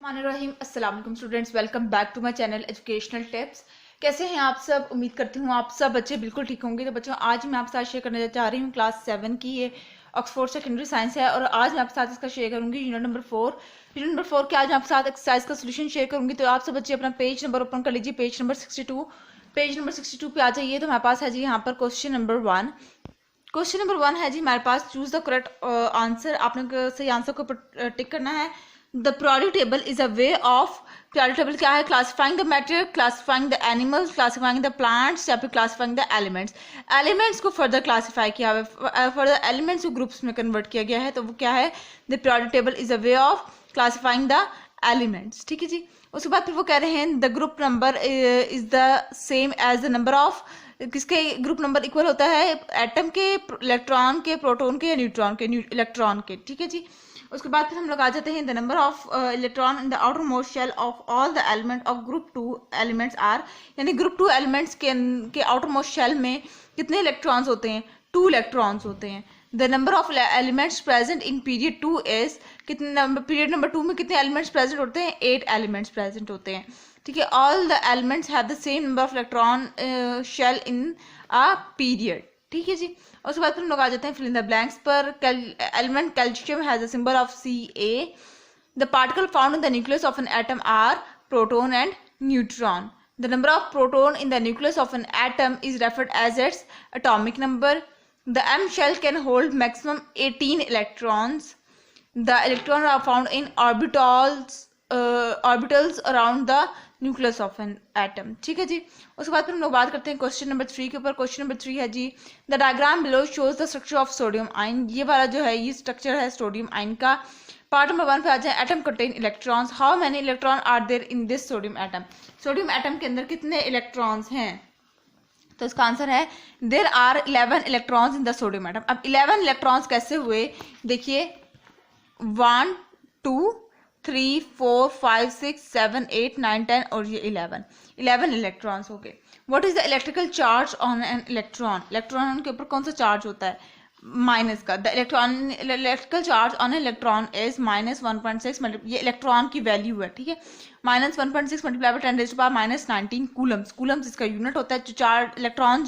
रहीम अस्सलाम वालेकुम students, welcome back to my channel educational tips. कैसे हैं आप सब? उम्मीद करती हूँ आप सब बच्चे बिल्कुल ठीक होंगे। तो बच्चों, आज मैं आपके साथ शेयर करने जा रही हूँ क्लास 7 की, ये ऑक्सफोर्ड सेकेंडरी साइंस है और आज मैं आपके साथ इसका शेयर करूंगी यूनिट नंबर 4 के। आज मैं आपके साथ एक्सरसाइज का सोल्यूशन शेयर करूंगी। तो आप सब बच्चे अपना पेज नंबर ओपन कर लीजिए, पेज नंबर 62 पे आ जाइए। तो हमारे पास है जी यहाँ पर क्वेश्चन नंबर 1 है जी हमारे पास, चूज द करेक्ट आंसर। आपने सही आंसर को टिक करना है। The periodic table is a way of, periodic table क्या है? Classifying the matter, classifying the animals, classifying the plants या फिर क्लासिफाइंग द एलिमेंट्स। एलिमेंट्स को फर्दर क्लासिफाई किया है, फर्दर एलिमेंट्स को ग्रुप्स में कन्वर्ट किया गया है। तो वो क्या है? The periodic table is a way of classifying the elements. ठीक है जी। उसके बाद फिर वो कह रहे हैं the group number is the same as the number of, किसके ग्रुप नंबर इक्वल होता है? एटम के, इलेक्ट्रॉन के, प्रोटॉन के या न्यूट्रॉन के? इलेक्ट्रॉन के। ठीक है जी। उसके बाद फिर हम लोग आ जाते हैं the number of electron in the outermost shell of all the element of group 2 elements are, यानी ग्रुप 2 एलिमेंट्स के आउटर मोस्ट शेल में कितने इलेक्ट्रॉन्स होते हैं? 2 इलेक्ट्रॉन्स होते हैं। The number of elements present in period 2 is, कितने period number 2 में कितने एलिमेंट्स प्रेजेंट होते हैं? 8 एलिमेंट्स प्रेजेंट होते हैं। ठीक है। All the elements have the same number of electron shell in a period. ठीक है जी। उसके बाद हम लोग आ जाते हैं फिल इन द ब्लैंक्स पर। Element calcium has a symbol of Ca। The particle found in the nucleus of an atom are proton and neutron. The number of proton in the nucleus of an atom is referred as its atomic number. The M shell can hold maximum 18 electrons. The electrons are found in orbitals around the nucleus of an atom. ठीक है जी। उसके बाद फिर हम लोग बात करते हैं क्वेश्चन नंबर 3 के ऊपर। क्वेश्चन नंबर 3 है जी, the diagram below shows the structure of sodium ion. ये वाला जो है ये स्ट्रक्चर है सोडियम आयन का। पार्ट नंबर 1 पे आ जाए, atom contain electrons. How many electron are there in this sodium atom? Sodium atom के अंदर कितने इलेक्ट्रॉन्स हैं? तो इसका आंसर है there are 11 electrons in the sodium atom. अब 11 इलेक्ट्रॉन्स कैसे हुए? देखिए 1 2 3 4 5 6 7 8 9 10 और ये 11 इलेक्ट्रॉन्स हो गए। What is the electrical charge on an electron? Electron के ऊपर कौन सा चार्ज होता है? माइनस का। The electrical charge on electron is -1.6, ये इलेक्ट्रॉन की वैल्यू है। ठीक है। -1.6 मल्टीप्लाई बाय 10⁻⁻19 कूलम्स। कूलम्स इसका यूनिट होता है। जो चार्ज इलेक्ट्रॉन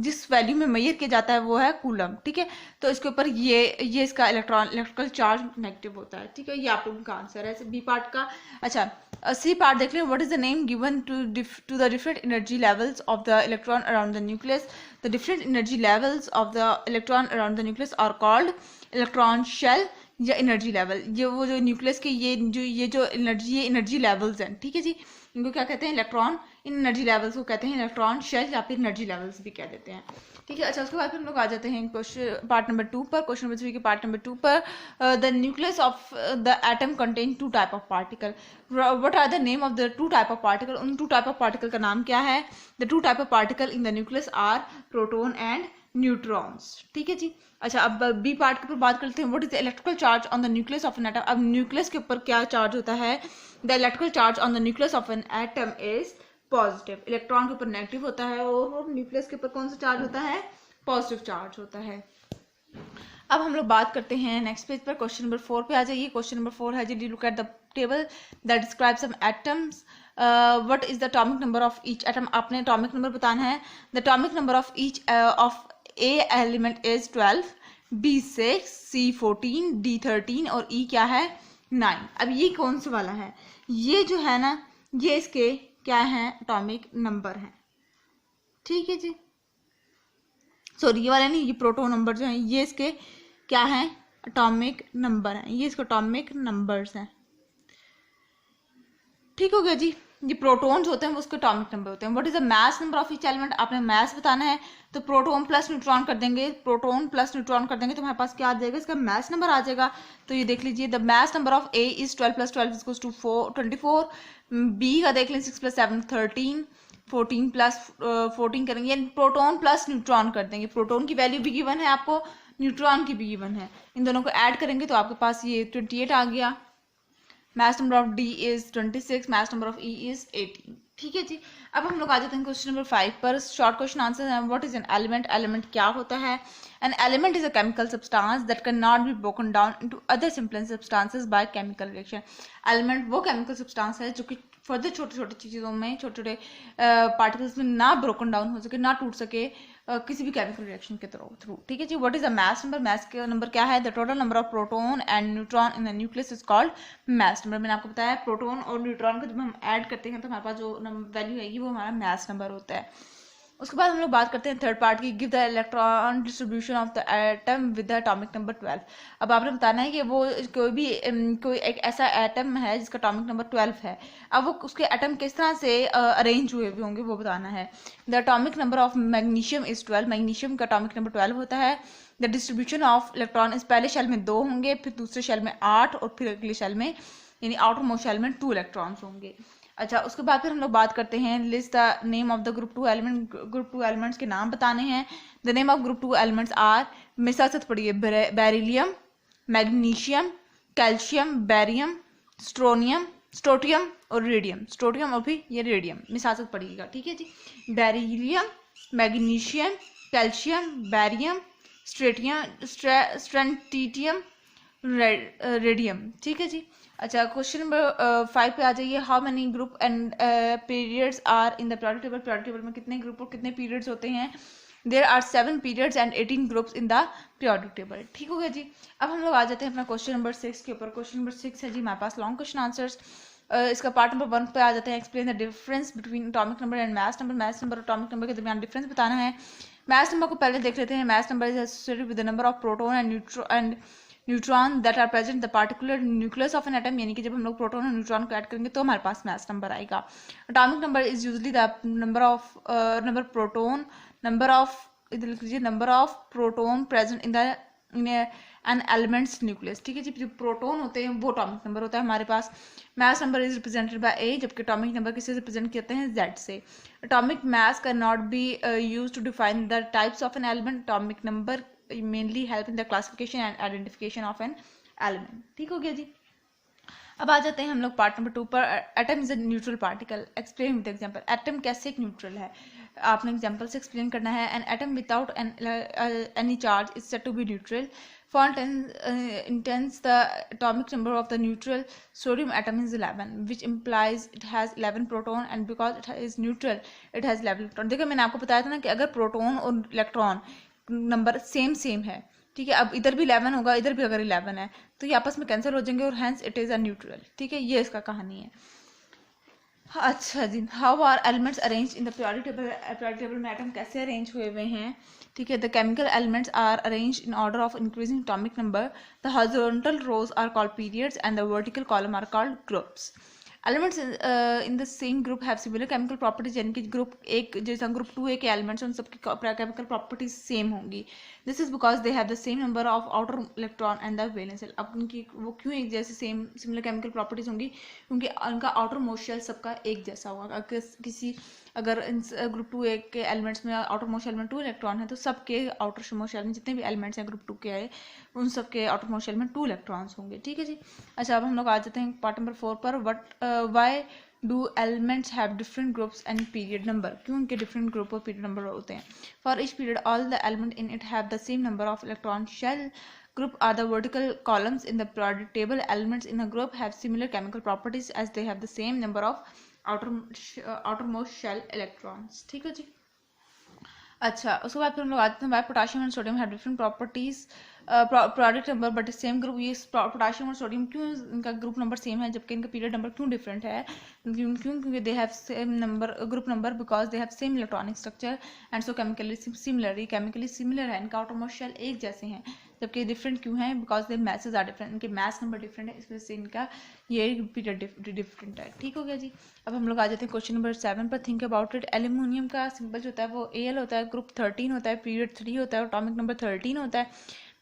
जिस वैल्यू में मेजर किया जाता है वो है कूलम। ठीक है। तो इसके ऊपर ये इसका इलेक्ट्रिकल चार्ज नेगेटिव होता है। ठीक है। ये आप लोगों का आंसर है बी पार्ट का। अच्छा, सी पार्ट देख लें। What is the name given to the different energy levels of the electron around the nucleus? The different energy levels of the electron around the nucleus are called electron shell या energy level. ये वो जो nucleus के ये जो energy levels हैं। ठीक है जी। इनको क्या कहते हैं? इलेक्ट्रॉन, इन एनर्जी लेवल्स को कहते हैं इलेक्ट्रॉन शेल या फिर एनर्जी लेवल्स भी कह देते हैं। ठीक है। अच्छा, उसके बाद फिर हम लोग आ जाते हैं क्वेश्चन पार्ट नंबर 2 पर। क्वेश्चन नंबर 3 के पार्ट नंबर 2 पर, the nucleus of the atom contain 2 type of particle. What are the name of the 2 type of particle? उन 2 टाइप ऑफ पार्टिकल का नाम क्या है? The 2 type of particle in the nucleus are proton and neutrons. ठीक है जी। अच्छा, अब B part के ऊपर बात करते हैं। What is the electrical charge on the nucleus of an atom? अब न्यूक्लियस के ऊपर क्या चार्ज होता है? The electrical charge on the nucleus of an atom is positive. Electron के ऊपर नेगेटिव होता है और न्यूक्लियस के ऊपर कौन सा चार्ज होता है? पॉजिटिव चार्ज होता है। अब हम लोग बात करते हैं नेक्स्ट पेज पर। क्वेश्चन नंबर 4 पे आ जाइए। क्वेश्चन नंबर 4 है जी, look at the table that describes some atoms. What is the atomic number of each atom? आपने एटॉमिक नंबर बताना है। The atomic number of each of A element is 12, B 6, C 14, D 13 और E क्या है? 9। अब ये कौन सा वाला है? ये जो है ना, ये इसके क्या है? एटॉमिक नंबर है। ठीक है जी। सॉरी, ये वाला नहीं, ये प्रोटॉन नंबर जो है ये इसके क्या है? एटॉमिक नंबर है। ये इसके एटॉमिक नंबर्स हैं। ठीक हो गया जी। ये प्रोटॉन्स होते हैं वो उसके एटॉमिक नंबर होते हैं। What is the mass number of each element? आपने मास बताना है। तो प्रोटॉन प्लस न्यूट्रॉन कर देंगे, प्रोटॉन प्लस न्यूट्रॉन कर देंगे तो हमारे पास क्या आ जाएगा? इसका मास नंबर आ जाएगा। तो ये देख लीजिए, the mass number of A is 12 + 12 = 24। B का देख लें 6 + 7 13, 14 + 14 करेंगे, प्रोटॉन प्लस न्यूट्रॉन कर देंगे। प्रोटॉन की वैल्यू भी गिवन है आपको, न्यूट्रॉन की भी गिवन है। इन दोनों को ऐड करेंगे तो आपके पास ये 28 आ गया। mass number of D is 26, mass number of E is 18. ठीक है जी। अब हम लोग आ जाते हैं क्वेश्चन नंबर 5 पर। शॉर्ट क्वेश्चन आंसर है, what is an element? Element क्या होता है? An element is a chemical substance that can not be broken down into other simple substances by chemical reaction. Element वो केमिकल सब्सटेंस है जो कि further छोटे छोटे चीज़ों में, छोटे छोटे पार्टिकल्स में ना ब्रोकन डाउन हो सके, ना टूट सके किसी भी केमिकल रिएक्शन के थ्रू। ठीक है जी। What is the mass number? Mass का नंबर क्या है? The total number of proton and neutron in the nucleus is called mass number. मैंने आपको बताया प्रोटॉन और न्यूट्रॉन को जब हम ऐड करते हैं तो हमारे पास जो वैल्यू आएगी वो हमारा मास नंबर होता है। उसके बाद हम लोग बात करते हैं थर्ड पार्ट की, give the electron distribution of the atom with the atomic number 12। अब आपने बताना है कि वो कोई एक ऐसा एटम है जिसका एटॉमिक नंबर 12 है। अब वो उसके एटम किस तरह से अरेंज हुए हुए होंगे वो बताना है। The atomic number of magnesium is 12। Magnesium का एटॉमिक नंबर 12 होता है। द डिस्ट्रीब्यूशन ऑफ इलेक्ट्रॉन इस पहले शेल में 2 होंगे, फिर दूसरे शेल में 8 और फिर अगले शेल में यानी आउटर मोस्ट शेल में 2 इलेक्ट्रॉन्स होंगे। अच्छा, उसके बाद फिर हम लोग बात करते हैं list the name of the group 2 element. Group 2 elements के नाम बताने हैं। The name of group 2 elements are, मेरे साथ पढ़िए, beryllium, magnesium, calcium, barium, strontium और रेडियम। स्ट्रोटियम और भी ये रेडियम, मेरे साथ पढ़िएगा। ठीक है जी। Beryllium, magnesium, calcium, barium, strontium, radium. ठीक है जी। अच्छा, क्वेश्चन नंबर 5 पे आ जाइए। How many group and periods are in the periodic table? Periodic table में कितने ग्रुप और कितने पीरियड्स होते हैं? There are 7 periods and 18 groups in the periodic table. ठीक हो गया जी। अब हम लोग आ जाते हैं अपना क्वेश्चन नंबर 6 के ऊपर। क्वेश्चन नंबर 6 है जी हमारे पास लॉन्ग क्वेश्चन आंसर्स। इसका पार्ट नंबर 1 पे आ जाते हैं। Explain the difference between atomic number and mass number. Mass number और एटॉमिक नंबर के दरमियान डिफरेंस बताना है। मास नंबर को पहले देख लेते हैं। Mass number is associated with the number of proton and neutron that are present the particular nucleus of an atom, यानी कि जब हम लोग प्रोटॉन और न्यूट्रॉन को ऐड करेंगे तो हमारे पास मास नंबर आएगा। Atomic number is usually the number proton, number of proton present in an elements nucleus. ठीक है जी। जो प्रोटॉन होते हैं वो एटॉमिक नंबर होता है हमारे पास। Mass number is represented by A, जबकि एटॉमिक नंबर किससे रिप्रेजेंट करते हैं? जेड से। Atomic mass can not be used to define the types of an element. Atomic number mainly help in the classification and identification of an element। ठीक हो गया जी। अब आ जाते हैं हम लोग पार्ट नंबर 2 पर। Atom is a neutral particle, explain with example. Atom कैसे एक न्यूट्रल है, आपने एग्जांपल से एक्सप्लेन करना है। An atom without any charge is said to be neutral. For instance, the atomic number of the neutral sodium atom is 11, which implies it has 11 proton, and because it is neutral, it has 11 electron। देखिए मैंने आपको बताया था ना कि अगर proton और electron number same है, ठीक है, अब इधर भी 11 होगा, इधर भी अगर 11 है तो ये आपस में कैंसिल हो जाएंगे और hence it is a neutral. ठीक है, ये इसका कहानी है। अच्छा जी। How are elements arrange in the periodic table? Periodic table में एटम कैसे अरेंज हुए हुए हैं? ठीक है, the chemical elements are arrange in order of increasing atomic number. The horizontal rows are called periods and the vertical column are called groups. Elements in the same group have similar chemical properties, यानी कि group एक जैसा group 2 के elements उन सबकी chemical properties same होंगी। This is because they have the same number of outer electron and the valence shell. अब उनकी वो क्यों एक जैसे सेम सिमिलर केमिकल प्रॉपर्टीज होंगी? क्योंकि उनका आउटर मोस्ट शेल सबका एक जैसा होगा। अगर इन ग्रुप 2 के एलिमेंट्स में आउटर मोस्ट शेल में 2 इलेक्ट्रॉन है तो सबके आउटर मोस्ट शेल में जितने भी एलिमेंट्स हैं ग्रुप 2 के आए उन सबके आउटर मोस्ट शेल में 2 इलेक्ट्रॉन्स होंगे। ठीक है जी। अच्छा, अब हम लोग आ जाते हैं पार्ट नंबर 4 पर। Why do elements have different groups and period number? क्यों उनके डिफरेंट ग्रुप और पीरियड नंबर होते हैं? For each period all the element in it have the same number of electron. Shell group are the vertical columns in the periodic table. Elements in a group have similar chemical properties as they have the same number of outermost shell electrons। ठीक है जी। अच्छा, उसके बाद फिर हम लोग आते हैं potassium and sodium have different properties product number but same group. ये पोटाशियम और सोडियम क्यों इनका ग्रुप नंबर सेम है जबकि इनका पीरियड नंबर क्यों डिफरेंट है? क्योंकि they have same number group number because they have same electronic structure and so chemically similar. ये केमिकली सिमिलर है, इनका आउटरमोस्ट शेल एक जैसे हैं, जबकि डिफरेंट क्यों है? Because their masses are different, इनके मैस नंबर डिफरेंट है, इस वजह से इनका ये पीरियड डिफरेंट है। ठीक हो गया जी। अब हम लोग आ जाते हैं क्वेश्चन नंबर 7 पर। Think about it. एल्यूमिनियम का सिंबल जो होता है वो AL होता है, ग्रुप 13 होता है, पीरियड 3 होता है, एटॉमिक नंबर 13 होता है,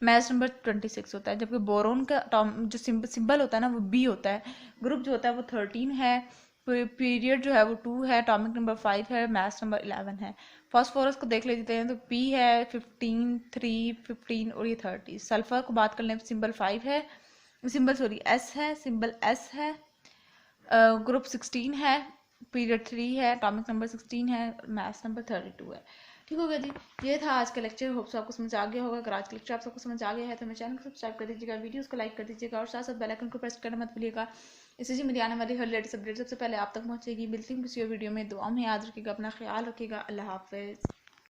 मैस नंबर 26 होता है। जबकि बोरोन का जो सिंबल होता है ना वो B होता है, ग्रुप जो होता है वो 13 है, पीरियड जो है वो 2 है, एटॉमिक नंबर 5 है, मैस नंबर 11 है। फॉस्फोरस को देख लेते हैं तो P है 15, 3, 15 और ये 30। सल्फर को बात कर लें सिंबल 5 है, सिंबल सॉरी एस है, सिंबल एस है, ग्रुप 16 है, पीरियड 3 है, टॉपिक नंबर 16 है, मैथ्स नंबर 32 है। ठीक हो गया जी, ये था आज का लेक्चर। होप सो आपको समझ आ गया होगा। अगर आज का लेक्चर आप सबको समझ आ गया है तो मेरे चैनल को सब्सक्राइब कर दीजिएगा, वीडियोस को लाइक कर दीजिएगा और साथ साथ बेल आइकन को प्रेस करना मत भूलिएगा। इससे जी मेरी आने वाली हर लेटेस्ट अपडेट सबसे पहले आप तक पहुंचेगी। मिलती हूँ किसी और वीडियो में। दुआ में याद रखिएगा, अपना ख्याल रखिएगा। अल्लाह हाफिज़।